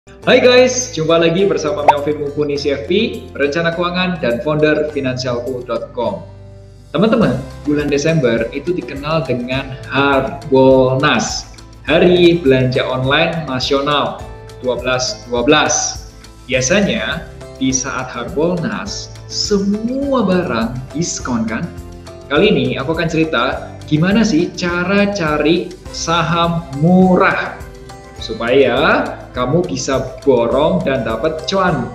Hai guys, jumpa lagi bersama Melvin Mumpuni CFP, perencana keuangan dan founder Finansialku.com. Teman-teman, bulan Desember itu dikenal dengan Harbolnas, Hari Belanja Online Nasional 12.12. Biasanya di saat Harbolnas, semua barang diskon kan? Kali ini aku akan cerita gimana sih cara cari saham murah supaya kamu bisa borong dan dapat cuan.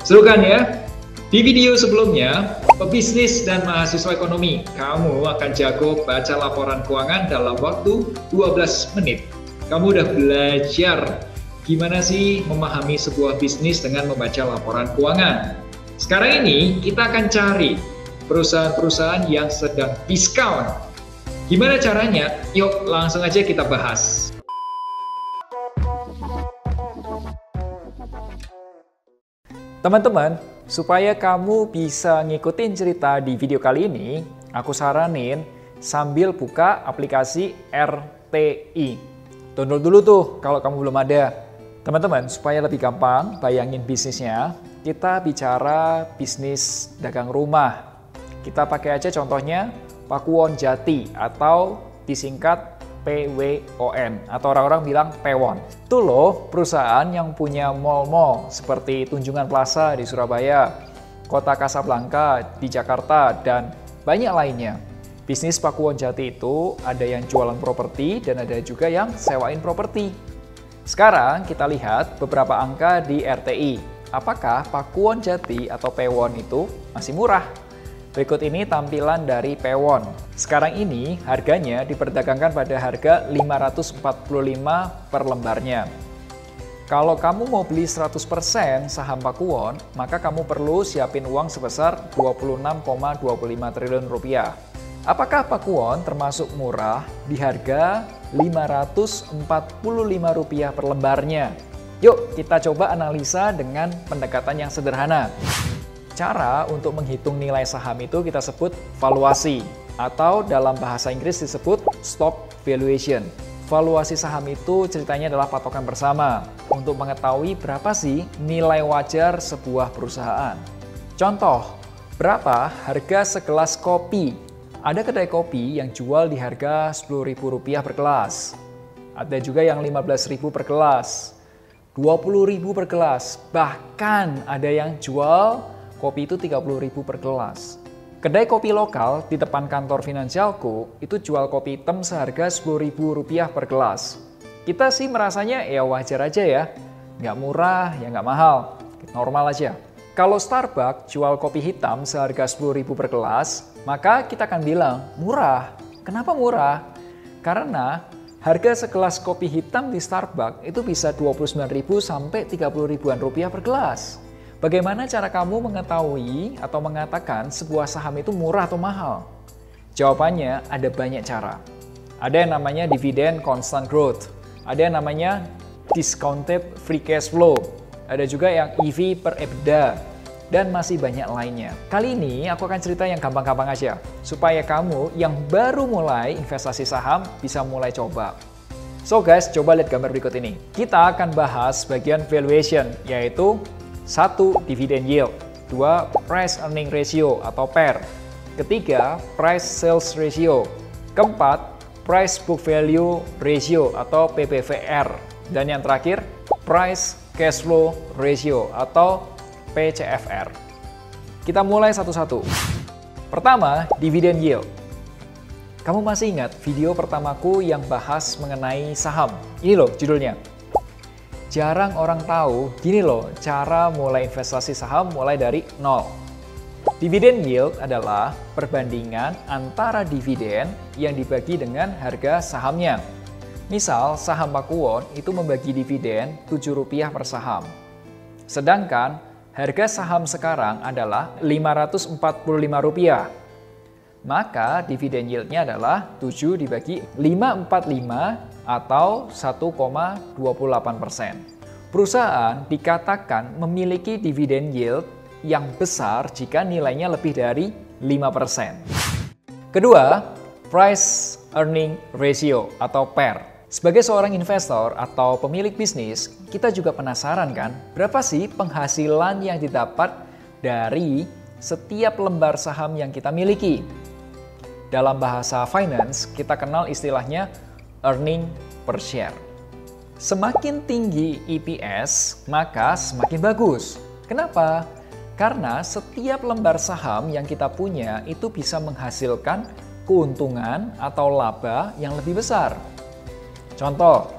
Seru kan ya? Di video sebelumnya, pebisnis dan mahasiswa ekonomi, kamu akan jago baca laporan keuangan dalam waktu 12 menit. Kamu udah belajar gimana sih memahami sebuah bisnis dengan membaca laporan keuangan. Sekarang ini kita akan cari perusahaan-perusahaan yang sedang diskon. Gimana caranya? Yuk langsung aja kita bahas. Teman-teman, supaya kamu bisa ngikutin cerita di video kali ini, aku saranin sambil buka aplikasi RTI. Download dulu tuh kalau kamu belum ada. Teman-teman, supaya lebih gampang bayangin bisnisnya, kita bicara bisnis dagang rumah. Kita pakai aja contohnya Pakuwon Jati atau disingkat PWON atau orang-orang bilang Pewon. Itu loh perusahaan yang punya mall-mall seperti Tunjungan Plaza di Surabaya, Kota Kasablanka di Jakarta, dan banyak lainnya. Bisnis Pakuwon Jati itu ada yang jualan properti dan ada juga yang sewain properti. Sekarang kita lihat beberapa angka di RTI. Apakah Pakuwon Jati atau Pewon itu masih murah? Berikut ini tampilan dari Pewon. Sekarang ini harganya diperdagangkan pada harga 545 per lembarnya. Kalau kamu mau beli 100% saham Pakuwon, maka kamu perlu siapin uang sebesar 26,25 triliun rupiah. Apakah Pakuwon termasuk murah di harga 545 rupiah per lembarnya? Yuk kita coba analisa dengan pendekatan yang sederhana. Cara untuk menghitung nilai saham itu kita sebut valuasi atau dalam bahasa Inggris disebut stock valuation. Valuasi saham itu ceritanya adalah patokan bersama untuk mengetahui berapa sih nilai wajar sebuah perusahaan. Contoh, berapa harga segelas kopi? Ada kedai kopi yang jual di harga Rp10.000 per gelas. Ada juga yang Rp15.000 per gelas, Rp20.000 per gelas, bahkan ada yang jual kopi itu Rp30.000 per gelas. Kedai kopi lokal di depan kantor Finansialku itu jual kopi hitam seharga Rp10.000 per gelas. Kita sih merasanya ya wajar aja ya, nggak murah ya nggak mahal, normal aja. Kalau Starbucks jual kopi hitam seharga Rp10.000 per gelas, maka kita akan bilang murah. Kenapa murah? Karena harga segelas kopi hitam di Starbucks itu bisa Rp29.000 sampai Rp30.000-an per gelas. Bagaimana cara kamu mengetahui atau mengatakan sebuah saham itu murah atau mahal? Jawabannya ada banyak cara. Ada yang namanya dividen constant growth, ada yang namanya discounted free cash flow, ada juga yang EV per EBITDA, dan masih banyak lainnya. Kali ini aku akan cerita yang gampang-gampang aja, supaya kamu yang baru mulai investasi saham bisa mulai coba. So guys, coba lihat gambar berikut ini. Kita akan bahas bagian valuation, yaitu 1. Dividend yield, 2. Price earning ratio atau PER, ketiga price sales ratio, keempat price book value ratio atau PBVR, dan yang terakhir price cash flow ratio atau PCFR. Kita mulai satu-satu. Pertama, dividend yield. Kamu masih ingat video pertamaku yang bahas mengenai saham? Ini loh judulnya. Jarang orang tahu, gini loh cara mulai investasi saham mulai dari nol. Dividend yield adalah perbandingan antara dividen yang dibagi dengan harga sahamnya. Misal saham Pakuwon itu membagi dividen Rp7 per saham. Sedangkan harga saham sekarang adalah Rp545. Maka dividen yieldnya adalah 7 dibagi 545 atau 1,28%. Perusahaan dikatakan memiliki dividen yield yang besar jika nilainya lebih dari 5%. Kedua, price earning ratio atau PER. Sebagai seorang investor atau pemilik bisnis, kita juga penasaran kan, berapa sih penghasilan yang didapat dari setiap lembar saham yang kita miliki? Dalam bahasa finance, kita kenal istilahnya earning per share. Semakin tinggi EPS, maka semakin bagus. Kenapa? Karena setiap lembar saham yang kita punya itu bisa menghasilkan keuntungan atau laba yang lebih besar. Contoh,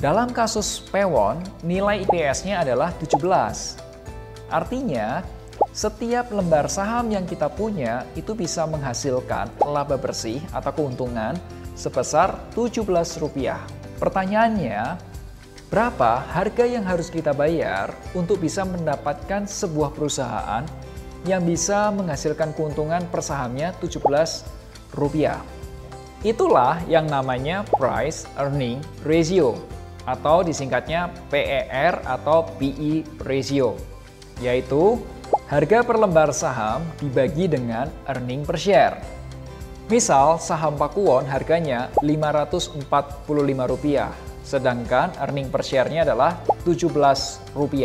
dalam kasus Pewon, nilai EPS-nya adalah 17. Artinya, setiap lembar saham yang kita punya itu bisa menghasilkan laba bersih atau keuntungan sebesar Rp17. Pertanyaannya, berapa harga yang harus kita bayar untuk bisa mendapatkan sebuah perusahaan yang bisa menghasilkan keuntungan per sahamnya Rp17? Itulah yang namanya price earning ratio atau disingkatnya PER atau PE ratio, yaitu harga per lembar saham dibagi dengan earning per share. Misal saham Pakuwon harganya Rp545, sedangkan earning per share-nya adalah Rp17.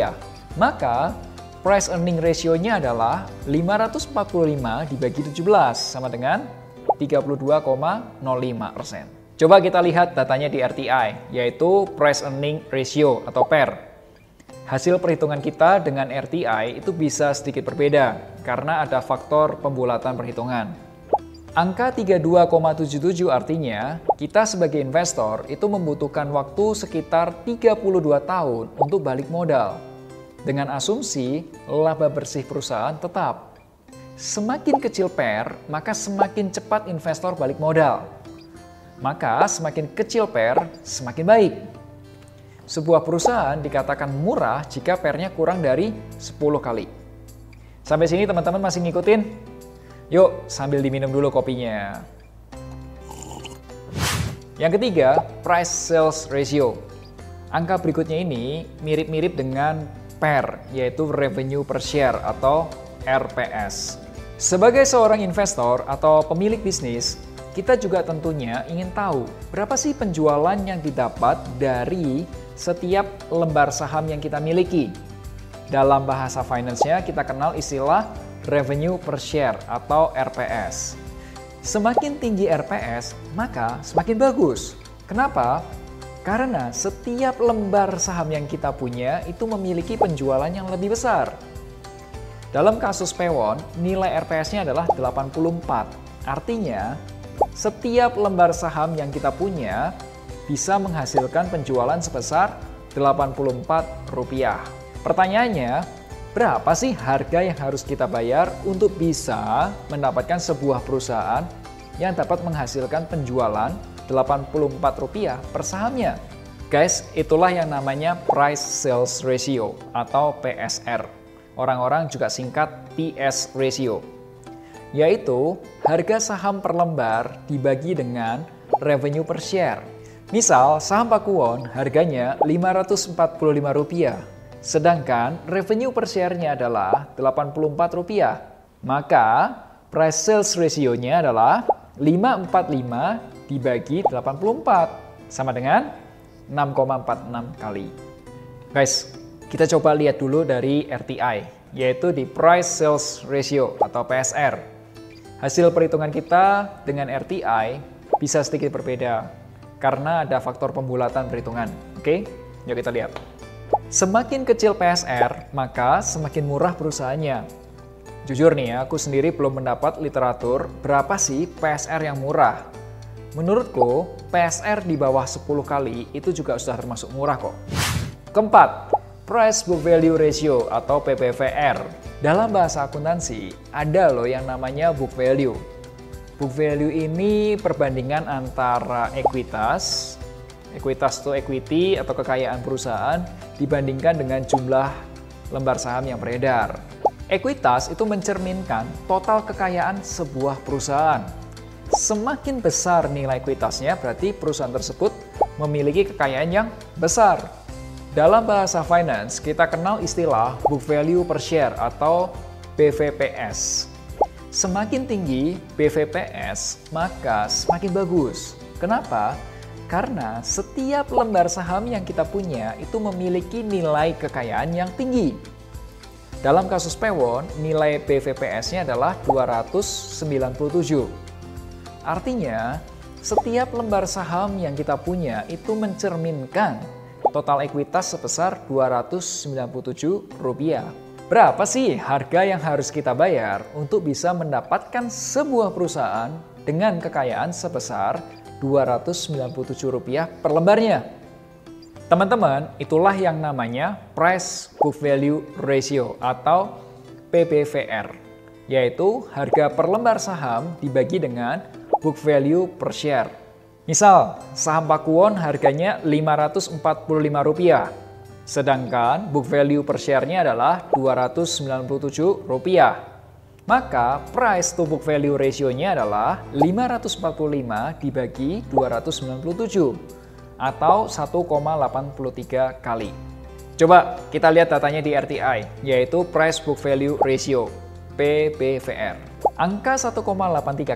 Maka price earning ratio-nya adalah 545 dibagi 17 sama dengan 32,05%. Coba kita lihat datanya di RTI, yaitu price earning ratio atau PER. Hasil perhitungan kita dengan RTI itu bisa sedikit berbeda karena ada faktor pembulatan perhitungan. Angka 32,77 artinya kita sebagai investor itu membutuhkan waktu sekitar 32 tahun untuk balik modal. Dengan asumsi laba bersih perusahaan tetap. Semakin kecil PER, maka semakin cepat investor balik modal. Maka semakin kecil PER, semakin baik. Sebuah perusahaan dikatakan murah jika PER-nya kurang dari 10 kali. Sampai sini teman-teman masih ngikutin? Yuk, sambil diminum dulu kopinya. Yang ketiga, price sales ratio. Angka berikutnya ini mirip-mirip dengan PER, yaitu revenue per share atau RPS. Sebagai seorang investor atau pemilik bisnis, kita juga tentunya ingin tahu berapa sih penjualan yang didapat dari setiap lembar saham yang kita miliki. Dalam bahasa finance-nya kita kenal istilah revenue per share atau RPS. Semakin tinggi RPS, maka semakin bagus. Kenapa? Karena setiap lembar saham yang kita punya itu memiliki penjualan yang lebih besar. Dalam kasus Pewon, nilai RPS-nya adalah 84. Artinya, setiap lembar saham yang kita punya bisa menghasilkan penjualan sebesar Rp84. Pertanyaannya, berapa sih harga yang harus kita bayar untuk bisa mendapatkan sebuah perusahaan yang dapat menghasilkan penjualan Rp84 per sahamnya? Guys, itulah yang namanya price sales ratio atau PSR. Orang-orang juga singkat PS ratio, yaitu harga saham per lembar dibagi dengan revenue per share. Misal, saham Pakuwon harganya Rp545, sedangkan revenue per share-nya adalah Rp84. Maka, price sales ratio-nya adalah 545 dibagi 84, sama dengan 6,46 kali. Guys, kita coba lihat dulu dari RTI, yaitu di Price Sales Ratio atau PSR. Hasil perhitungan kita dengan RTI bisa sedikit berbeda karena ada faktor pembulatan perhitungan. Oke, yuk kita lihat. Semakin kecil PSR, maka semakin murah perusahaannya. Jujur nih ya, aku sendiri belum mendapat literatur berapa sih PSR yang murah. Menurutku, PSR di bawah 10 kali itu juga sudah termasuk murah kok. Keempat, Price Book Value Ratio atau PBVR. Dalam bahasa akuntansi, ada loh yang namanya book value. Book value ini perbandingan antara ekuitas itu equity atau kekayaan perusahaan dibandingkan dengan jumlah lembar saham yang beredar. Ekuitas itu mencerminkan total kekayaan sebuah perusahaan. Semakin besar nilai ekuitasnya, berarti perusahaan tersebut memiliki kekayaan yang besar. Dalam bahasa finance, kita kenal istilah book value per share atau BVPS. Semakin tinggi BVPS, maka semakin bagus. Kenapa? Karena setiap lembar saham yang kita punya itu memiliki nilai kekayaan yang tinggi. Dalam kasus Pewon, nilai BVPS-nya adalah 297. Artinya, setiap lembar saham yang kita punya itu mencerminkan total ekuitas sebesar Rp297. Berapa sih harga yang harus kita bayar untuk bisa mendapatkan sebuah perusahaan dengan kekayaan sebesar Rp297 per lembarnya? Teman-teman, itulah yang namanya Price Book Value Ratio atau PBVR, yaitu harga per lembar saham dibagi dengan book value per share. Misal, saham Pakuwon harganya Rp545, sedangkan book value per share-nya adalah Rp297. Maka price to book value ratio-nya adalah 545 dibagi 297 atau 1,83 kali. Coba kita lihat datanya di RTI, yaitu price book value ratio PBVR. Angka 1,83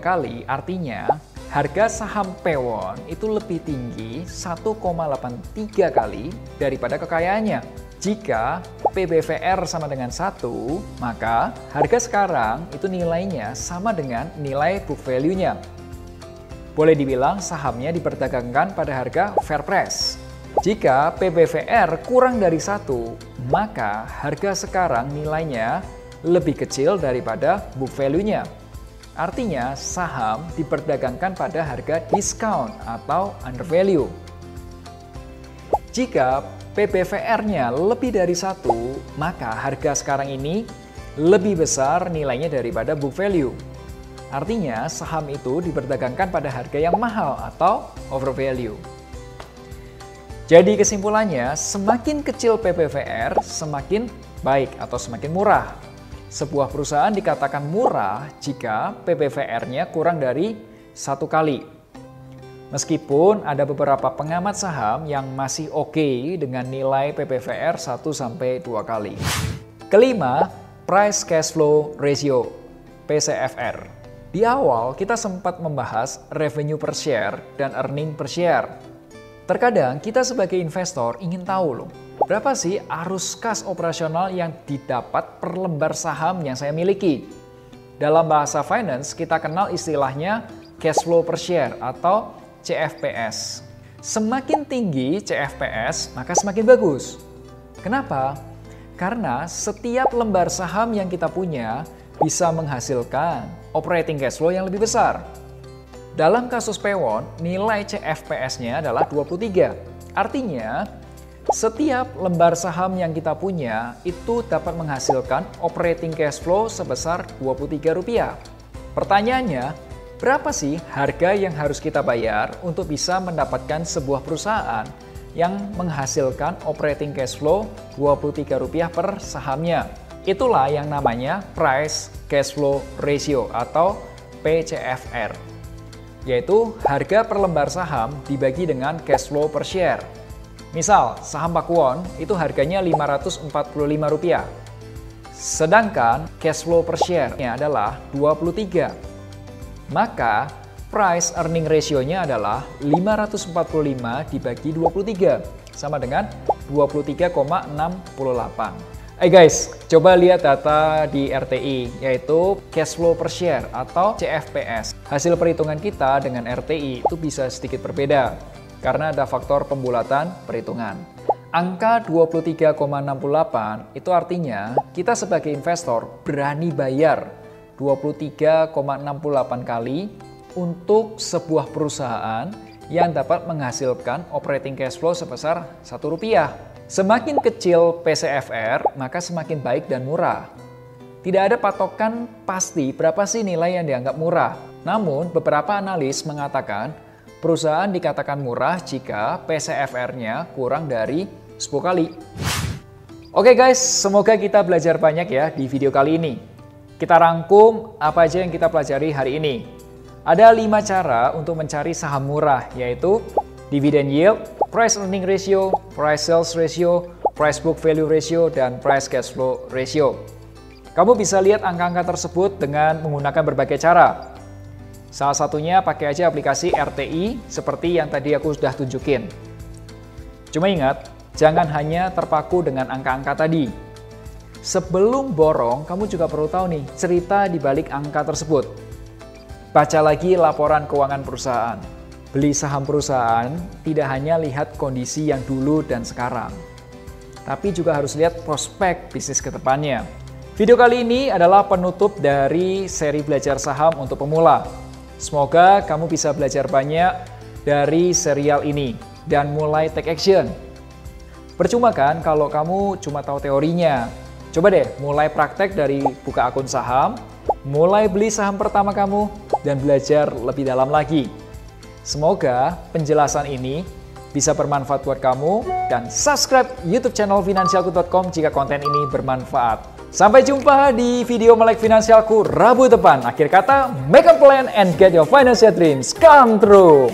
kali artinya harga saham Pewon itu lebih tinggi 1,83 kali daripada kekayaannya. Jika PBVR sama dengan 1, maka harga sekarang itu nilainya sama dengan nilai book value-nya. Boleh dibilang sahamnya diperdagangkan pada harga fair price. Jika PBVR kurang dari 1, maka harga sekarang nilainya lebih kecil daripada book value-nya. Artinya saham diperdagangkan pada harga discount atau undervalue. Jika PBVR-nya lebih dari 1, maka harga sekarang ini lebih besar nilainya daripada book value. Artinya saham itu diperdagangkan pada harga yang mahal atau overvalue. Jadi kesimpulannya, semakin kecil PBVR, semakin baik atau semakin murah. Sebuah perusahaan dikatakan murah jika PBVR-nya kurang dari 1 kali. Meskipun ada beberapa pengamat saham yang masih oke dengan nilai PBVR 1-2 kali. Kelima, Price Cash Flow Ratio, PCFR. Di awal kita sempat membahas revenue per share dan earning per share. Terkadang kita sebagai investor ingin tahu loh, berapa sih arus kas operasional yang didapat per lembar saham yang saya miliki? Dalam bahasa finance kita kenal istilahnya cash flow per share atau CFPS. Semakin tinggi CFPS, maka semakin bagus. Kenapa? Karena setiap lembar saham yang kita punya bisa menghasilkan operating cash flow yang lebih besar. Dalam kasus Pewon, nilai CFPS-nya adalah 23. Artinya, setiap lembar saham yang kita punya itu dapat menghasilkan operating cash flow sebesar Rp23. Pertanyaannya, berapa sih harga yang harus kita bayar untuk bisa mendapatkan sebuah perusahaan yang menghasilkan operating cash flow Rp23 per sahamnya? Itulah yang namanya Price Cash Flow Ratio atau PCFR, yaitu harga per lembar saham dibagi dengan cash flow per share. Misal, saham Pakuwon itu harganya Rp545, sedangkan cash flow per share-nya adalah 23. Maka price earning ratio-nya adalah 545 dibagi 23, sama dengan 23,68. Guys, coba lihat data di RTI, yaitu cash flow per share atau CFPS. Hasil perhitungan kita dengan RTI itu bisa sedikit berbeda, karena ada faktor pembulatan perhitungan. Angka 23,68 itu artinya kita sebagai investor berani bayar 23,68 kali untuk sebuah perusahaan yang dapat menghasilkan operating cash flow sebesar Rp1. Semakin kecil PCFR, maka semakin baik dan murah. Tidak ada patokan pasti berapa sih nilai yang dianggap murah. Namun, beberapa analis mengatakan perusahaan dikatakan murah jika PCFR-nya kurang dari 10 kali. Oke guys, semoga kita belajar banyak ya di video kali ini. Kita rangkum apa aja yang kita pelajari hari ini. Ada 5 cara untuk mencari saham murah, yaitu dividend yield, price earning ratio, price sales ratio, price book value ratio, dan price cash flow ratio. Kamu bisa lihat angka-angka tersebut dengan menggunakan berbagai cara. Salah satunya pakai aja aplikasi RTI seperti yang tadi aku sudah tunjukin. Cuma ingat, jangan hanya terpaku dengan angka-angka tadi. Sebelum borong, kamu juga perlu tahu nih cerita di balik angka tersebut. Baca lagi laporan keuangan perusahaan. Beli saham perusahaan tidak hanya lihat kondisi yang dulu dan sekarang, tapi juga harus lihat prospek bisnis ke depannya. Video kali ini adalah penutup dari seri belajar saham untuk pemula. Semoga kamu bisa belajar banyak dari serial ini dan mulai take action. Percuma kan kalau kamu cuma tahu teorinya. Coba deh mulai praktek dari buka akun saham, mulai beli saham pertama kamu, dan belajar lebih dalam lagi. Semoga penjelasan ini bisa bermanfaat buat kamu dan subscribe YouTube channel finansialku.com jika konten ini bermanfaat. Sampai jumpa di video Melek Finansialku Rabu depan. Akhir kata, make a plan and get your financial dreams come true.